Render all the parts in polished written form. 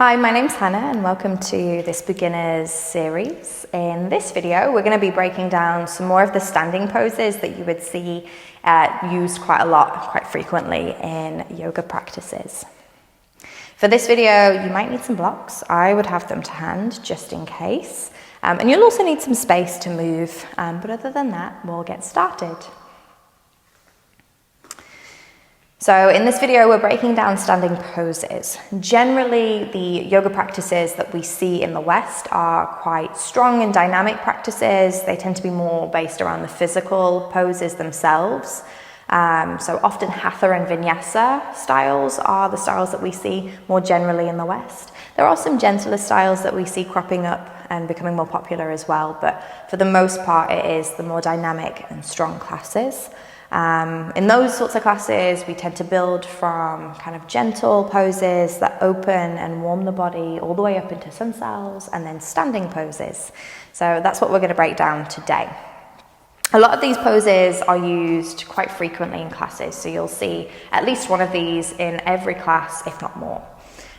Hi, my name's Hannah and welcome to this beginners series. In this video, we're going to be breaking down some more of the standing poses that you would see used quite a lot, quite frequently in yoga practices. For this video, you might need some blocks. I would have them to hand just in case. And you'll also need some space to move, but other than that, we'll get started. So in this video, we're breaking down standing poses. Generally, the yoga practices that we see in the West are quite strong and dynamic practices. They tend to be more based around the physical poses themselves. So often hatha and vinyasa styles are the styles that we see more generally in the West. There are some gentler styles that we see cropping up and becoming more popular as well, but for the most part, it is the more dynamic and strong classes. In those sorts of classes, we tend to build from kind of gentle poses that open and warm the body all the way up into sun cells, and then standing poses. So that's what we're going to break down today. A lot of these poses are used quite frequently in classes, so you'll see at least one of these in every class, if not more.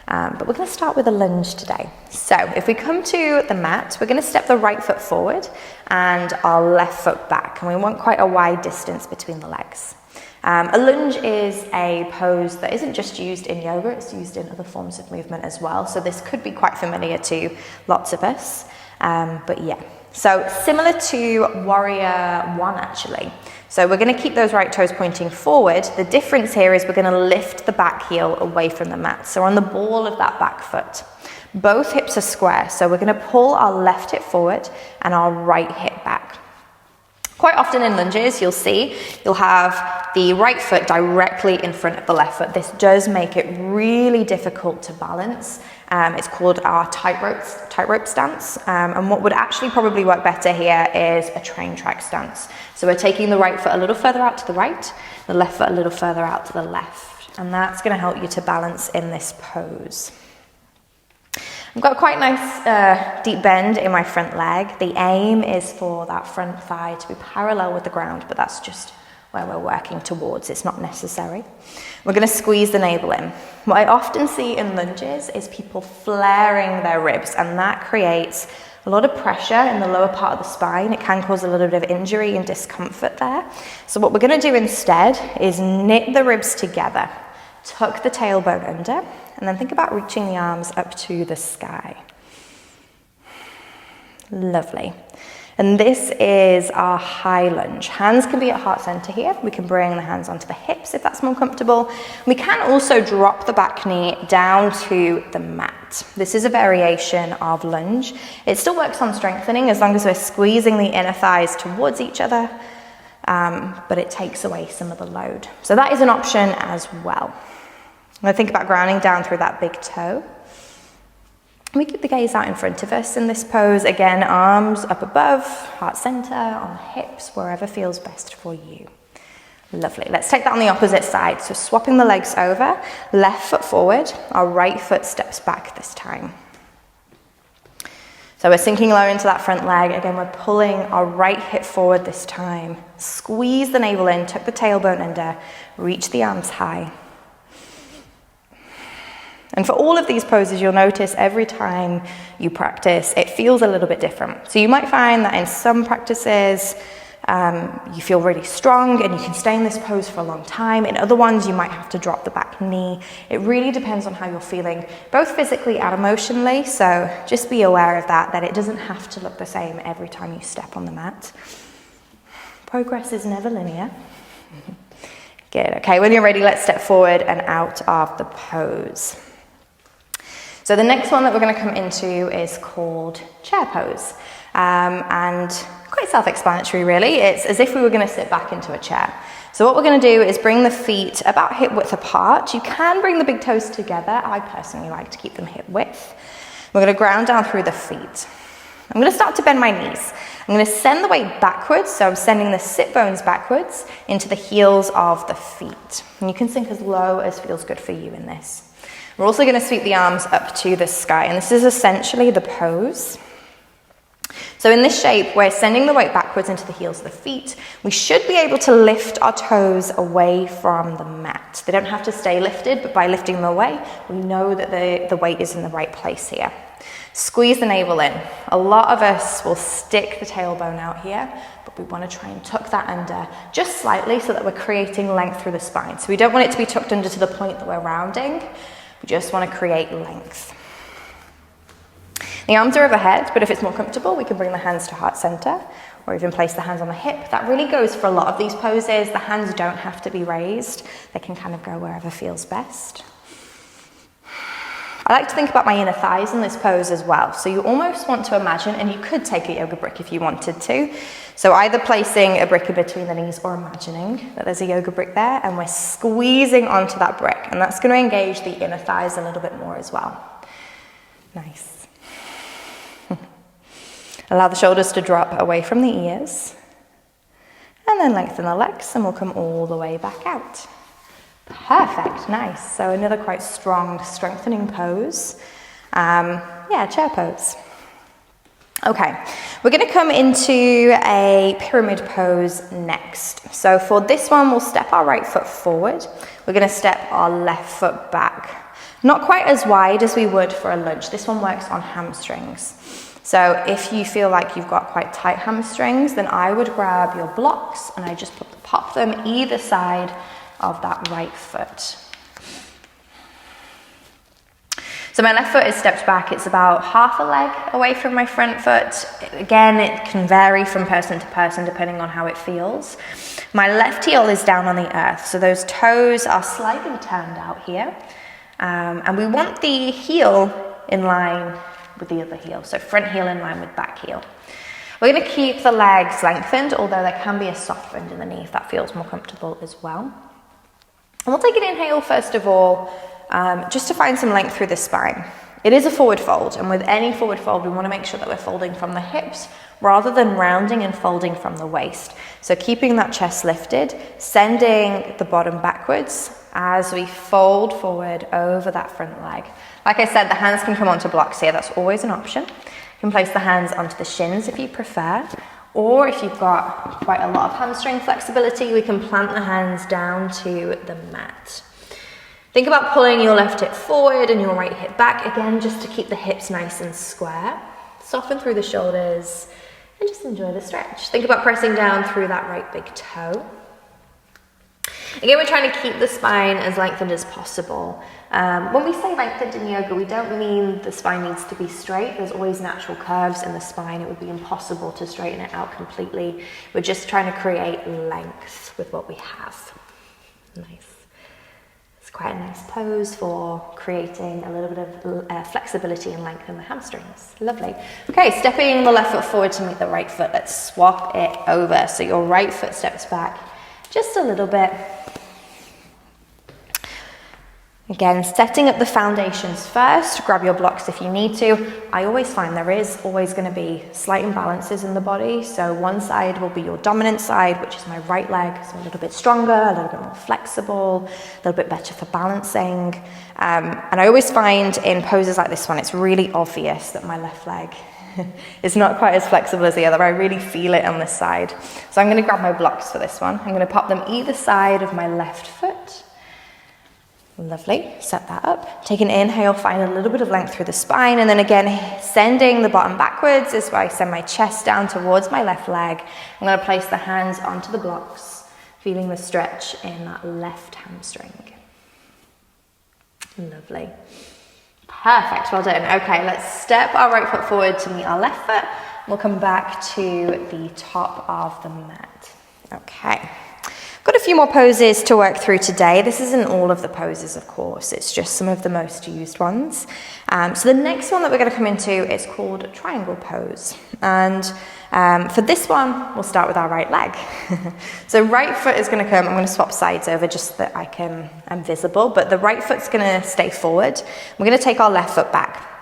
But we're going to start with a lunge today. So if we come to the mat, we're going to step the right foot forward and our left foot back. And we want quite a wide distance between the legs. A lunge is a pose that isn't just used in yoga, it's used in other forms of movement as well. So this could be quite familiar to lots of us. But yeah, so similar to Warrior One actually. So we're going to keep those right toes pointing forward. The difference here is we're going to lift the back heel away from the mat. So on the ball of that back foot, both hips are square. So we're going to pull our left hip forward and our right hip back. Quite often in lunges, you'll have the right foot directly in front of the left foot. This does make it really difficult to balance. It's called our tightrope stance. And what would actually probably work better here is a train track stance. So we're taking the right foot a little further out to the right, the left foot a little further out to the left. And that's going to help you to balance in this pose. I've got quite a nice deep bend in my front leg. The aim is for that front thigh to be parallel with the ground, but that's just where we're working towards. It's not necessary. We're going to squeeze the navel in. What I often see in lunges is people flaring their ribs, and that creates a lot of pressure in the lower part of the spine. It can cause a little bit of injury and discomfort there. So what we're going to do instead is knit the ribs together, tuck the tailbone under, and then think about reaching the arms up to the sky. Lovely. And this is our high lunge. Hands can be at heart center here. We can bring the hands onto the hips if that's more comfortable. We can also drop the back knee down to the mat. This is a variation of lunge. It still works on strengthening as long as we're squeezing the inner thighs towards each other, but it takes away some of the load. So that is an option as well. I'm going to think about grounding down through that big toe. We keep the gaze out in front of us in this pose. Again, arms up above, heart center, on hips, wherever feels best for you. Lovely. Let's take that on the opposite side. So swapping the legs over, left foot forward, our right foot steps back this time. So we're sinking low into that front leg. Again, we're pulling our right hip forward this time. Squeeze the navel in, tuck the tailbone under, reach the arms high. And for all of these poses, you'll notice every time you practice, it feels a little bit different. So you might find that in some practices, you feel really strong and you can stay in this pose for a long time. In other ones, you might have to drop the back knee. It really depends on how you're feeling, both physically and emotionally. So just be aware of that it doesn't have to look the same every time you step on the mat. Progress is never linear. Good. Okay, when you're ready, let's step forward and out of the pose. So the next one that we're going to come into is called chair pose. And quite self-explanatory really. It's as if we were going to sit back into a chair. So what we're going to do is bring the feet about hip width apart. You can bring the big toes together. I personally like to keep them hip width. We're going to ground down through the feet. I'm going to start to bend my knees. I'm going to send the weight backwards, so I'm sending the sit bones backwards into the heels of the feet. And you can sink as low as feels good for you in this. We're also going to sweep the arms up to the sky, and this is essentially the pose. So So in this shape, we're sending the weight backwards into the heels of the feet. We should be able to lift our toes away from the mat. They don't have to stay lifted, but by lifting them away, we know that the weight is in the right place here. Squeeze the navel in. A lot of us will stick the tailbone out here, but we want to try and tuck that under just slightly so that we're creating length through the spine. So we don't want it to be tucked under to the point that we're rounding. We just want to create length. The arms are overhead, but if it's more comfortable, we can bring the hands to heart center or even place the hands on the hip. That really goes for a lot of these poses. The hands don't have to be raised. They can kind of go wherever feels best. I like to think about my inner thighs in this pose as well. So you almost want to imagine, and you could take a yoga brick if you wanted to. So either placing a brick in between the knees or imagining that there's a yoga brick there and we're squeezing onto that brick. And that's going to engage the inner thighs a little bit more as well. Nice. Allow the shoulders to drop away from the ears. And then lengthen the legs and we'll come all the way back out. Perfect, nice. So another quite strong, strengthening pose. Chair pose. Okay, we're going to come into a pyramid pose next. So for this one, we'll step our right foot forward. We're going to step our left foot back. Not quite as wide as we would for a lunge. This one works on hamstrings. So if you feel like you've got quite tight hamstrings, then I would grab your blocks and I just pop them either side of that right foot. So my left foot is stepped back. It's about half a leg away from my front foot. Again, it can vary from person to person depending on how it feels. My left heel is down on the earth. So those toes are slightly turned out here. And we want the heel in line with the other heel. So front heel in line with back heel. We're going to keep the legs lengthened, although there can be a soft bend in the knee if that feels more comfortable as well. And we'll take an inhale first of all, just to find some length through the spine. It is a forward fold, and with any forward fold, we want to make sure that we're folding from the hips rather than rounding and folding from the waist. So keeping that chest lifted, sending the bottom backwards as we fold forward over that front leg. Like I said, the hands can come onto blocks here. That's always an option. You can place the hands onto the shins if you prefer, or if you've got quite a lot of hamstring flexibility, we can plant the hands down to the mat. Think about pulling your left hip forward and your right hip back, again, just to keep the hips nice and square. Soften through the shoulders and just enjoy the stretch. Think about pressing down through that right big toe. Again, we're trying to keep the spine as lengthened as possible. When we say lengthened in yoga, we don't mean the spine needs to be straight. There's always natural curves in the spine. It would be impossible to straighten it out completely. We're just trying to create length with what we have. Nice. It's quite a nice pose for creating a little bit of flexibility and length in the hamstrings. Lovely. Okay, stepping the left foot forward to meet the right foot. Let's swap it over. So your right foot steps back just a little bit. Again, setting up the foundations first. Grab your blocks if you need to. I always find there is always going to be slight imbalances in the body. So one side will be your dominant side, which is my right leg. So a little bit stronger, a little bit more flexible, a little bit better for balancing. And I always find in poses like this one, it's really obvious that my left leg is not quite as flexible as the other. I really feel it on this side. So I'm going to grab my blocks for this one. I'm going to pop them either side of my left foot. Lovely, set that up. Take an inhale, find a little bit of length through the spine, and then again, sending the bottom backwards is where I send my chest down towards my left leg. I'm going to place the hands onto the blocks, feeling the stretch in that left hamstring. Lovely. Perfect, well done. Okay, let's step our right foot forward to meet our left foot. We'll come back to the top of the mat. Okay. Got a few more poses to work through today. This isn't all of the poses, of course. It's just some of the most used ones. So the next one that we're going to come into is called triangle pose. And for this one, we'll start with our right leg. So right foot is going to come. I'm going to swap sides over just so that I'm visible. But the right foot's going to stay forward. We're going to take our left foot back.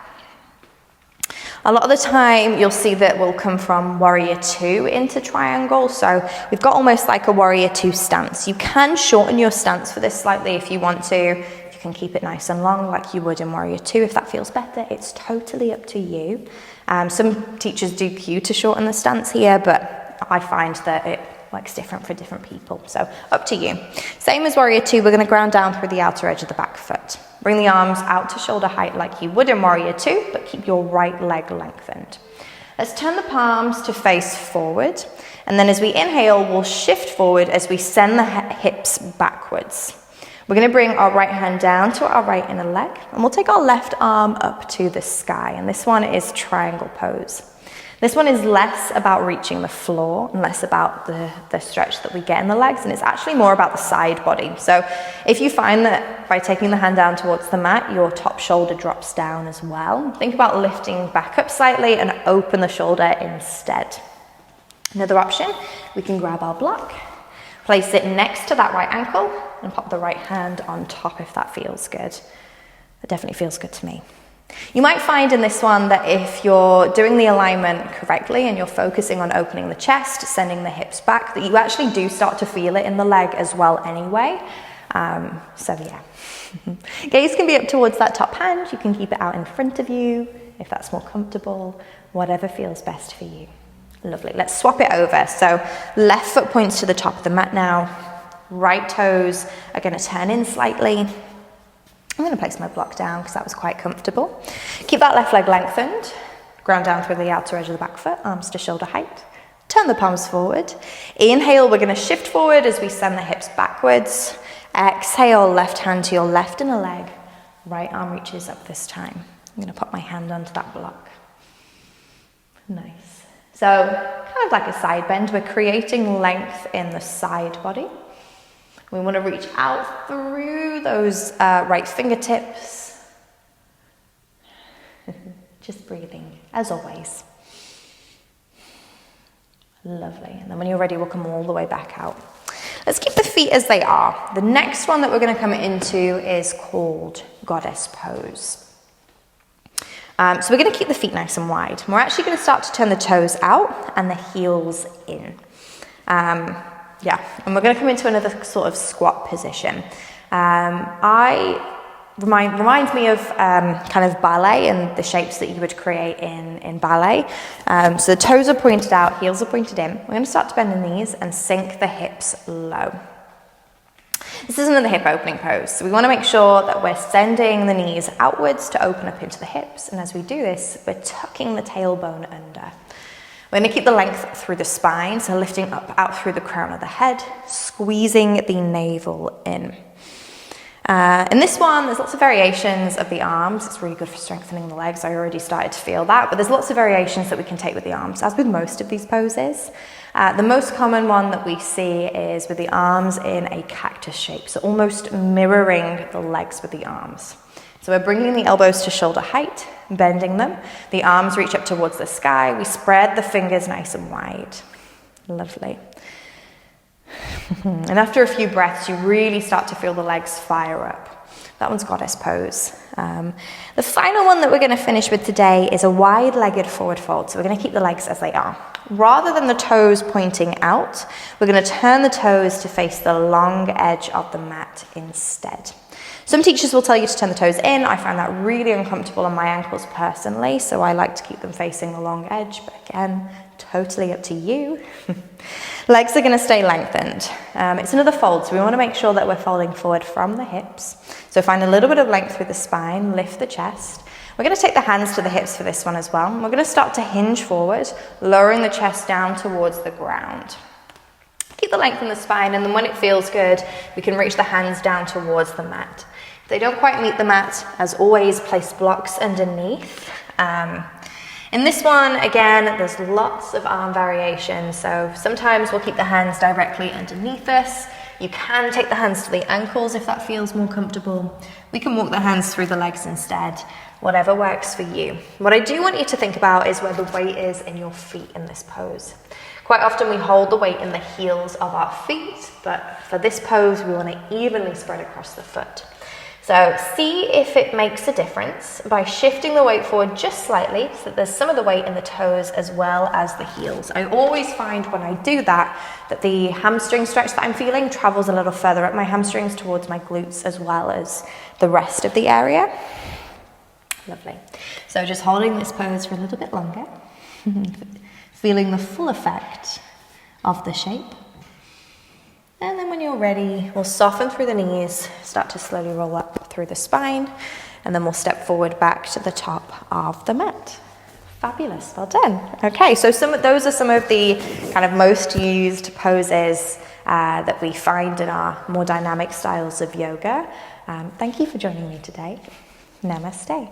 A lot of the time you'll see that we'll come from warrior two into triangle. So we've got almost like a warrior two stance. You can shorten your stance for this slightly if you want to. You can keep it nice and long like you would in warrior two if that feels better. It's totally up to you. Some teachers do cue to shorten the stance here, but I find that it works different for different people. So up to you. Same as warrior two, we're going to ground down through the outer edge of the back foot. Bring the arms out to shoulder height like you would in warrior two, but keep your right leg lengthened. Let's turn the palms to face forward. And then as we inhale, we'll shift forward as we send the hips backwards. We're going to bring our right hand down to our right inner leg, and we'll take our left arm up to the sky. And this one is triangle pose. This one is less about reaching the floor and less about the stretch that we get in the legs, and it's actually more about the side body. So if you find that by taking the hand down towards the mat, your top shoulder drops down as well, think about lifting back up slightly and open the shoulder instead. Another option, we can grab our block, place it next to that right ankle, and pop the right hand on top if that feels good. It definitely feels good to me. You might find in this one that if you're doing the alignment correctly and you're focusing on opening the chest, sending the hips back, that you actually do start to feel it in the leg as well anyway. So yeah. Gaze can be up towards that top hand. You can keep it out in front of you if that's more comfortable, whatever feels best for you. Lovely. Let's swap it over. So left foot points to the top of the mat now. Right toes are going to turn in slightly. I'm going to place my block down because that was quite comfortable. Keep that left leg lengthened. Ground down through the outer edge of the back foot, arms to shoulder height. Turn the palms forward. Inhale, we're going to shift forward as we send the hips backwards. Exhale, left hand to your left inner leg. Right arm reaches up this time. I'm going to pop my hand onto that block. Nice. So kind of like a side bend, we're creating length in the side body. We want to reach out through those right fingertips. Just breathing, as always. Lovely. And then when you're ready, we'll come all the way back out. Let's keep the feet as they are. The next one that we're going to come into is called goddess pose. So we're going to keep the feet nice and wide. We're actually going to start to turn the toes out and the heels in. Yeah, and we're going to come into another sort of squat position. Reminds me of kind of ballet and the shapes that you would create in ballet. So the toes are pointed out, heels are pointed in. We're going to start to bend the knees and sink the hips low. This is another hip opening pose. So we want to make sure that we're sending the knees outwards to open up into the hips. And as we do this, we're tucking the tailbone under. We're going to keep the length through the spine, so lifting up out through the crown of the head, squeezing the navel in. In this one, there's lots of variations of the arms. It's really good for strengthening the legs. I already started to feel that, but there's lots of variations that we can take with the arms, as with most of these poses. The most common one that we see is with the arms in a cactus shape, so almost mirroring the legs with the arms. So we're bringing the elbows to shoulder height, bending them. The arms reach up towards the sky. We spread the fingers nice and wide. Lovely. And after a few breaths, you really start to feel the legs fire up. That one's goddess pose. The final one that we're going to finish with today is a wide-legged forward fold. So we're going to keep the legs as they are. Rather than the toes pointing out, we're going to turn the toes to face the long edge of the mat instead. Some teachers will tell you to turn the toes in. I find that really uncomfortable on my ankles personally, so I like to keep them facing the long edge, but again, totally up to you. Legs are going to stay lengthened. It's another fold, so we want to make sure that we're folding forward from the hips. So find a little bit of length through the spine, lift the chest. We're going to take the hands to the hips for this one as well. We're going to start to hinge forward, lowering the chest down towards the ground. Keep the length in the spine, and then when it feels good, we can reach the hands down towards the mat. If they don't quite meet the mat, as always, place blocks underneath. In this one, again, there's lots of arm variations. So sometimes we'll keep the hands directly underneath us. You can take the hands to the ankles if that feels more comfortable. We can walk the hands through the legs instead, whatever works for you. What I do want you to think about is where the weight is in your feet in this pose. Quite often we hold the weight in the heels of our feet, but for this pose, we want to evenly spread across the foot. So see if it makes a difference by shifting the weight forward just slightly so that there's some of the weight in the toes as well as the heels. I always find when I do that, that the hamstring stretch that I'm feeling travels a little further up my hamstrings towards my glutes as well as the rest of the area. Lovely. So just holding this pose for a little bit longer, feeling the full effect of the shape. And then when you're ready, we'll soften through the knees, start to slowly roll up through the spine, and then we'll step forward back to the top of the mat. Fabulous, well done. Okay, so those are some of the kind of most used poses that we find in our more dynamic styles of yoga. Thank you for joining me today. Namaste.